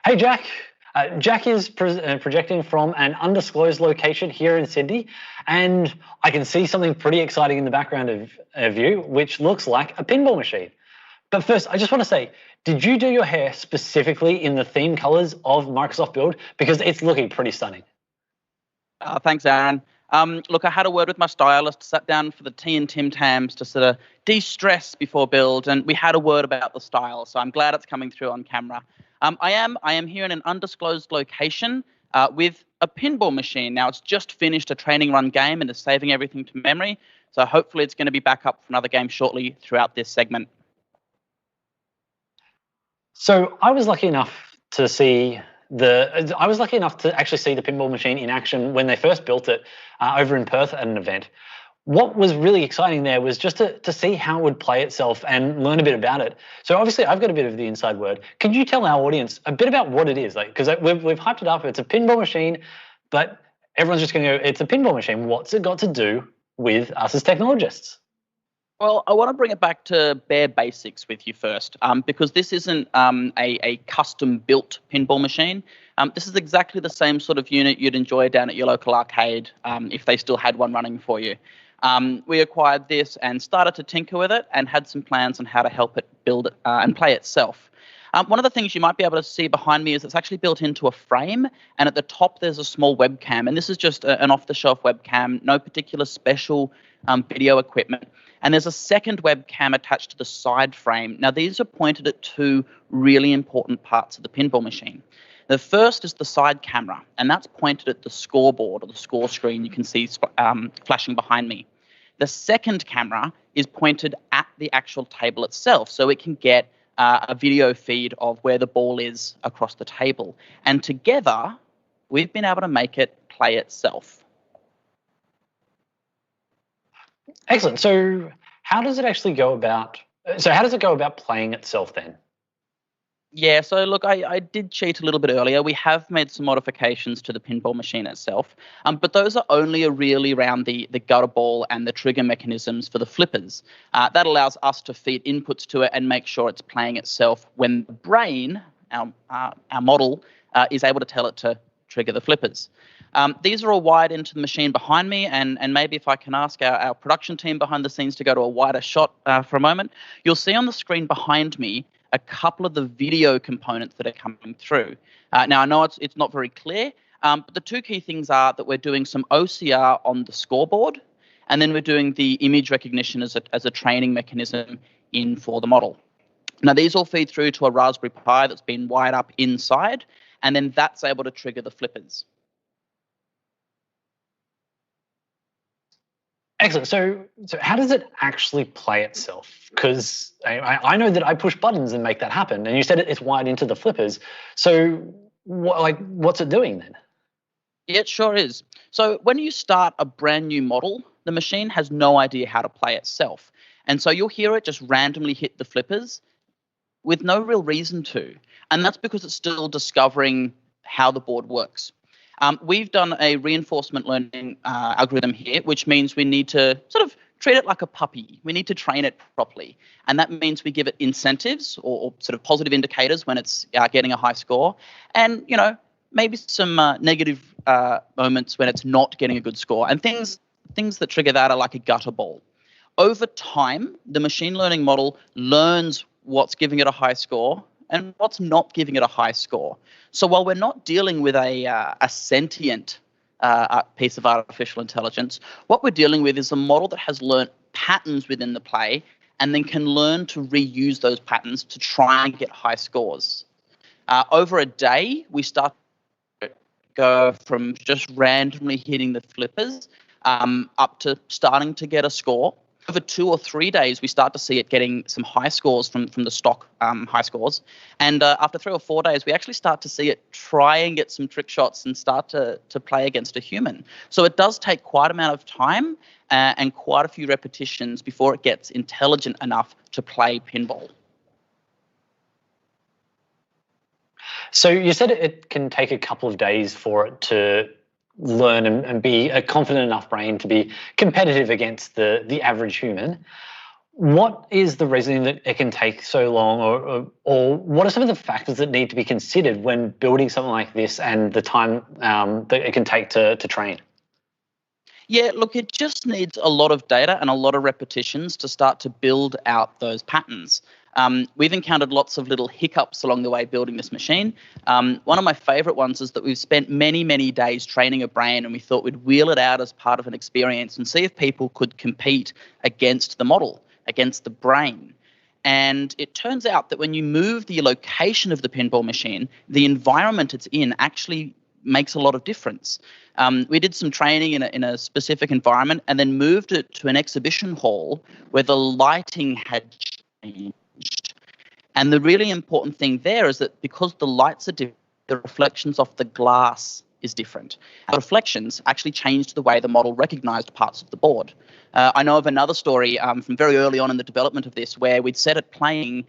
Hey, Jack. Jack is projecting from an undisclosed location here in Sydney, and I can see something pretty exciting in the background of you, which looks like a pinball machine. But first, I just want to say, did you do your hair specifically in the theme colors of Microsoft Build? Because it's looking pretty stunning. Thanks, Aaron. Look, I had a word with my stylist, sat down for the tea and Tim Tams to sort of de-stress before build, and we had a word about the style. So I'm glad it's coming through on camera. I am here in an undisclosed location with a pinball machine. Now, it's just finished a training run game and is saving everything to memory. So hopefully it's going to be back up for another game shortly throughout this segment. So I was lucky enough to actually see the pinball machine in action when they first built it over in Perth at an event. What was really exciting there was just to see how it would play itself and learn a bit about it. So obviously I've got a bit of the inside word. Could you tell our audience a bit about what it is? Because we've hyped it up, it's a pinball machine, but everyone's just going to go, it's a pinball machine. What's it got to do with us as technologists? Well, I want to bring it back to bare basics with you first, because this isn't a custom-built pinball machine. This is exactly the same sort of unit you'd enjoy down at your local arcade if they still had one running for you. We acquired this and started to tinker with it and had some plans on how to help it build and play itself. One of the things you might be able to see behind me is it's actually built into a frame, and at the top there's a small webcam, and this is just an off-the-shelf webcam, no particular special video equipment. And there's a second webcam attached to the side frame. Now, these are pointed at two really important parts of the pinball machine. The first is the side camera, and that's pointed at the scoreboard or the score screen you can see flashing behind me. The second camera is pointed at the actual table itself, so it can get a video feed of where the ball is across the table. And together, we've been able to make it play itself. Excellent. So how does it go about playing itself then? Yeah, so look, I did cheat a little bit earlier. We have made some modifications to the pinball machine itself, but those are only really around the gutter ball and the trigger mechanisms for the flippers. That allows us to feed inputs to it and make sure it's playing itself when the brain, our model, is able to tell it to trigger the flippers. These are all wired into the machine behind me, and maybe if I can ask our production team behind the scenes to go to a wider shot for a moment, you'll see on the screen behind me a couple of the video components that are coming through. Now, I know it's not very clear, but the two key things are that we're doing some OCR on the scoreboard, and then we're doing the image recognition as a training mechanism in for the model. Now, these all feed through to a Raspberry Pi that's been wired up inside, and then that's able to trigger the flippers. Excellent. So how does it actually play itself? Because I know that I push buttons and make that happen, and you said it's wired into the flippers. So what's it doing then? Yeah, it sure is. So when you start a brand new model, the machine has no idea how to play itself. And so you'll hear it just randomly hit the flippers with no real reason to. And that's because it's still discovering how the board works. We've done a reinforcement learning algorithm here, which means we need to sort of treat it like a puppy. We need to train it properly. And that means we give it incentives or sort of positive indicators when it's getting a high score. And, maybe some negative moments when it's not getting a good score. And things that trigger that are like a gutter ball. Over time, the machine learning model learns what's giving it a high score and what's not giving it a high score. So while we're not dealing with a sentient piece of artificial intelligence, what we're dealing with is a model that has learnt patterns within the play and then can learn to reuse those patterns to try and get high scores. Over a day, we start to go from just randomly hitting the flippers up to starting to get a score. Over 2 or 3 days, we start to see it getting some high scores from the stock high scores. And after 3 or 4 days, we actually start to see it try and get some trick shots and start to play against a human. So it does take quite an amount of time and quite a few repetitions before it gets intelligent enough to play pinball. So you said it can take a couple of days for it to learn and be a confident enough brain to be competitive against the average human. What is the reasoning that it can take so long, or what are some of the factors that need to be considered when building something like this and the time that it can take to train? Yeah, look, it just needs a lot of data and a lot of repetitions to start to build out those patterns. We've encountered lots of little hiccups along the way building this machine. One of my favorite ones is that we've spent many, many days training a brain, and we thought we'd wheel it out as part of an experience and see if people could compete against the model, against the brain. And it turns out that when you move the location of the pinball machine, the environment it's in actually makes a lot of difference. We did some training in a specific environment and then moved it to an exhibition hall where the lighting had changed. And the really important thing there is that because the lights are different, the reflections off the glass is different. The reflections actually changed the way the model recognized parts of the board. I know of another story from very early on in the development of this where we'd set it playing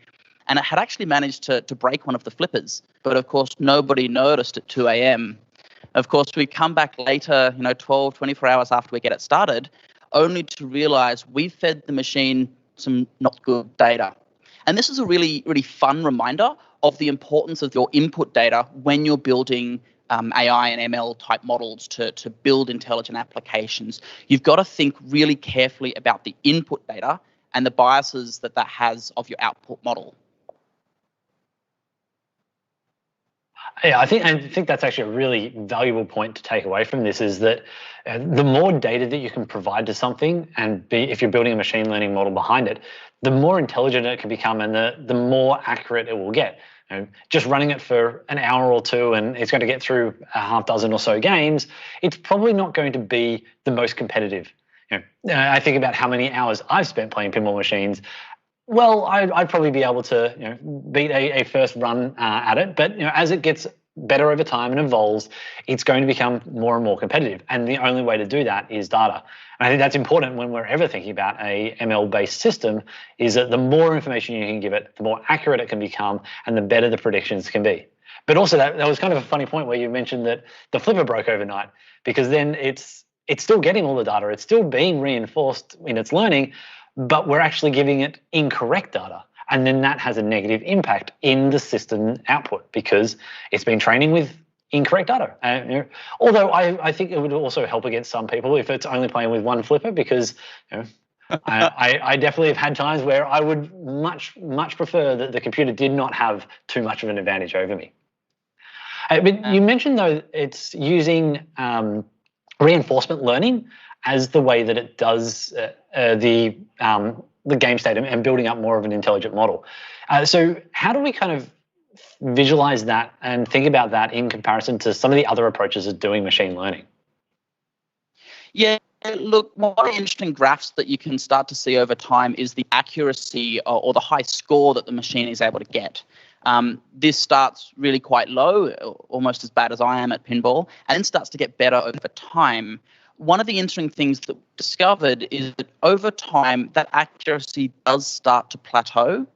and it had actually managed to break one of the flippers. But of course, nobody noticed at 2 a.m. Of course, we come back later, 12, 24 hours after we get it started, only to realize we fed the machine some not good data. And this is a really, really fun reminder of the importance of your input data when you're building AI and ML type models to build intelligent applications. You've got to think really carefully about the input data and the biases that has of your output model. Yeah, I think that's actually a really valuable point to take away from this, is that the more data that you can provide to something, and if you're building a machine learning model behind it, the more intelligent it can become and the more accurate it will get. Just running it for an hour or two and it's going to get through a half dozen or so games, it's probably not going to be the most competitive. I think about how many hours I've spent playing pinball machines. Well, I'd probably be able to beat a first run at it, but as it gets better over time and evolves, it's going to become more and more competitive. And the only way to do that is data. And I think that's important when we're ever thinking about a ML-based system, is that the more information you can give it, the more accurate it can become, and the better the predictions can be. But also that was kind of a funny point where you mentioned that the flipper broke overnight, because then it's still getting all the data, it's still being reinforced in its learning, but we're actually giving it incorrect data. And then that has a negative impact in the system output because it's been training with incorrect data. Although I think it would also help against some people if it's only playing with one flipper, because I definitely have had times where I would much prefer that the computer did not have too much of an advantage over me. But you mentioned, though, it's using reinforcement learning as the way that it does the game state and building up more of an intelligent model. So how do we kind of visualize that and think about that in comparison to some of the other approaches of doing machine learning? Yeah, look, one of the interesting graphs that you can start to see over time is the accuracy or the high score that the machine is able to get. This starts really quite low, almost as bad as I am at pinball, and then starts to get better over time. One of the interesting things that we discovered is that over time, that accuracy does start to plateau,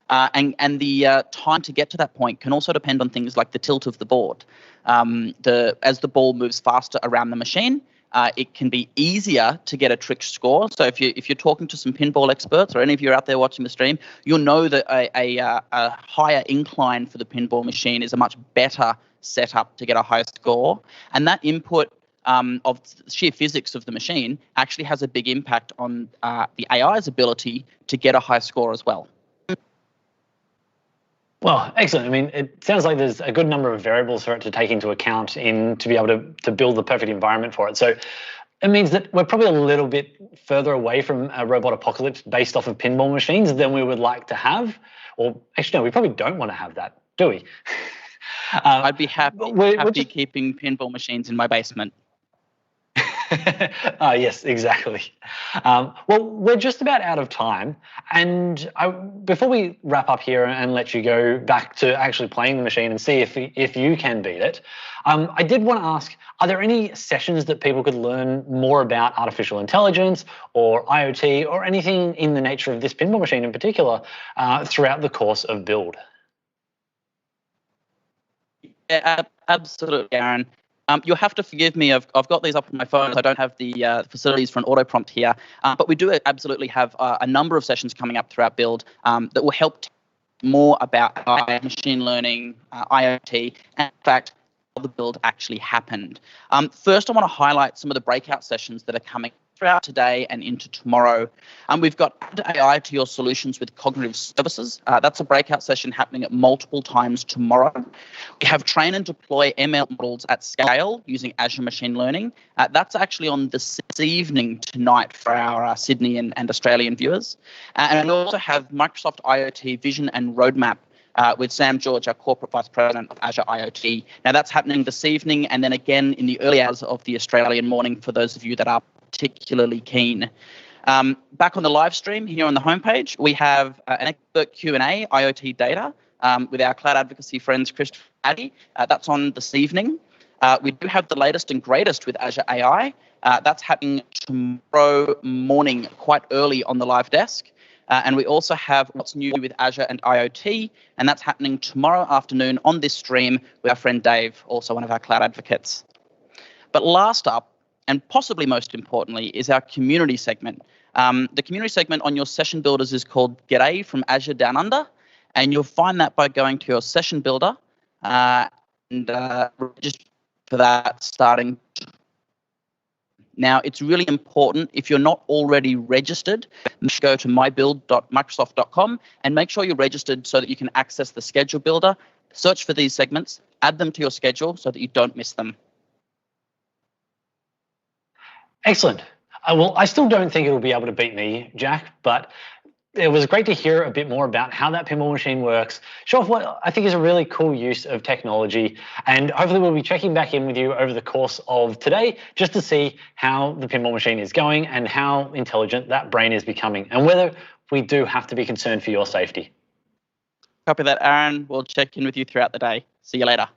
and the time to get to that point can also depend on things like the tilt of the board. As the ball moves faster around the machine, it can be easier to get a trick score. So if you're talking to some pinball experts, or any of you out there watching the stream, you'll know that a higher incline for the pinball machine is a much better setup to get a high score, and that input of sheer physics of the machine actually has a big impact on the AI's ability to get a high score as well. Well, excellent. I mean, it sounds like there's a good number of variables for it to take into account to be able to build the perfect environment for it. So it means that we're probably a little bit further away from a robot apocalypse based off of pinball machines than we would like to have. Or actually, no, we probably don't want to have that, do we? I'd be happy keeping pinball machines in my basement. Yes, exactly. Well, we're just about out of time. And before we wrap up here and let you go back to actually playing the machine and see if you can beat it, I did want to ask, are there any sessions that people could learn more about artificial intelligence or IoT or anything in the nature of this pinball machine in particular throughout the course of Build? Yeah, absolutely, Aaron. You'll have to forgive me. I've got these up on my phone. I don't have the facilities for an auto prompt here, but we do absolutely have a number of sessions coming up throughout Build that will help more about AI, machine learning, IoT, and in fact, how the build actually happened. First, I want to highlight some of the breakout sessions that are coming throughout today and into tomorrow. We've got Add AI to Your Solutions with Cognitive Services. That's a breakout session happening at multiple times tomorrow. We have Train and Deploy ML models at scale using Azure Machine Learning. That's actually on this evening tonight for our Sydney and Australian viewers. And we also have Microsoft IoT Vision and Roadmap with Sam George, our Corporate Vice President of Azure IoT. Now, that's happening this evening and then again in the early hours of the Australian morning for those of you that are particularly keen. Back on the live stream here on the homepage, we have an expert Q&A, IoT data, with our cloud advocacy friends, Christopher Addy. That's on this evening. We do have the latest and greatest with Azure AI. That's happening tomorrow morning, quite early on the live desk. And we also have what's new with Azure and IoT, and that's happening tomorrow afternoon on this stream with our friend Dave, also one of our cloud advocates. But last up, and possibly most importantly, is our community segment. The community segment on your session builders is called G'day from Azure Down Under, and you'll find that by going to your session builder and register for that starting. Now, it's really important, if you're not already registered, go to mybuild.microsoft.com and make sure you're registered so that you can access the schedule builder, search for these segments, add them to your schedule so that you don't miss them. Excellent. Well, I still don't think it'll be able to beat me, Jack, but it was great to hear a bit more about how that pinball machine works, show off what I think is a really cool use of technology, and hopefully we'll be checking back in with you over the course of today just to see how the pinball machine is going and how intelligent that brain is becoming and whether we do have to be concerned for your safety. Copy that, Aaron. We'll check in with you throughout the day. See you later.